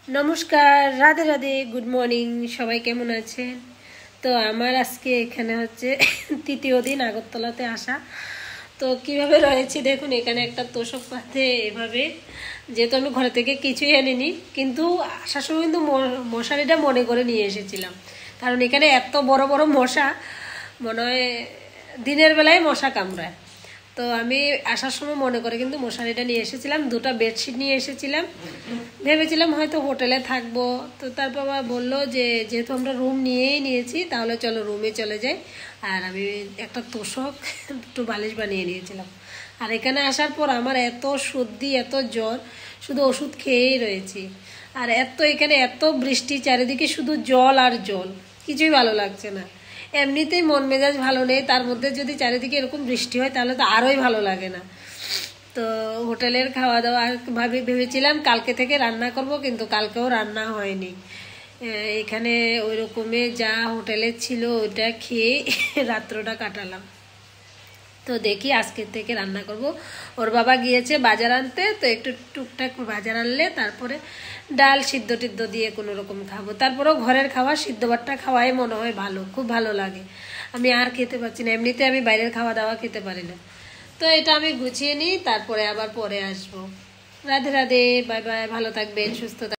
নমস্কার, Radhe Radhe, good morning. সবাই কেমন আছেন? তো আমার আজকে এখানে হচ্ছে তৃতীয় দিন আগরতলাতে আসা। তো কিভাবে রয়েছি দেখুন, এখানে একটা তোষক পাতে এভাবে, যেহেতু আমি ঘরে থেকে কিছুই আনিনি, কিন্তু আসার সময় কিন্তু মশারিটা মনে করে নিয়ে এসেছিলাম, কারণ এখানে এত বড় বড় মশা, মনে হয় দিনের বেলায় মশা কামড়ায়। তো আমি আসার সময় মনে করে কিন্তু মশারিটা নিয়ে এসেছিলাম, দুটো বেডশিট নিয়ে এসেছিলাম। ভেবেছিলাম হয়তো হোটেলে থাকবো, তো তারপর বাবা বললো যে যেহেতু আমরা রুম নিয়েই নিয়েছি, তাহলে চলো রুমে চলে যাই। আর আমি একটা তোষক একটু বালিশ বানিয়ে নিয়েছিলাম। আর এখানে আসার পর আমার এত সর্দি, এত জ্বর, শুধু ওষুধ খেয়েই রয়েছি। আর এখানে এত বৃষ্টি, চারিদিকে শুধু জল আর জল, কিছুই ভালো লাগছে না। এমনিতেই মন মেজাজ ভালো নেই, তার মধ্যে যদি চারিদিকে এরকম বৃষ্টি হয় তাহলে তো আরোই ভালো লাগে না। তো হোটেলের খাওয়া দাওয়া ভেবেছিলাম কালকে থেকে রান্না করব, কিন্তু কালকেও রান্না হয়নি। এখানে ওই রকমে যা হোটেলে ছিল ওইটা খেয়ে রাত্রটা কাটালাম। তো দেখি আজকের থেকে রান্না করব। ওর বাবা গিয়েছে বাজার আনতে, তো একটু টুকটাক বাজার আনলে তারপরে ডাল সিদ্ধ টিদ্ধ দিয়ে কোনো রকম খাবো। তারপরেও ঘরের খাওয়া, সিদ্ধ ভাতটা খাওয়াই মনে হয় ভালো, খুব ভালো লাগে। আমি আর খেতে পারছি না, এমনিতে আমি বাইরের খাওয়া দাওয়া খেতে পারি না। তো এটা আমি গুছিয়ে নিই, তারপরে আবার পরে আসবো। রাধে রাধে, বাই বাই, ভালো থাকবেন, সুস্থ থাকবেন।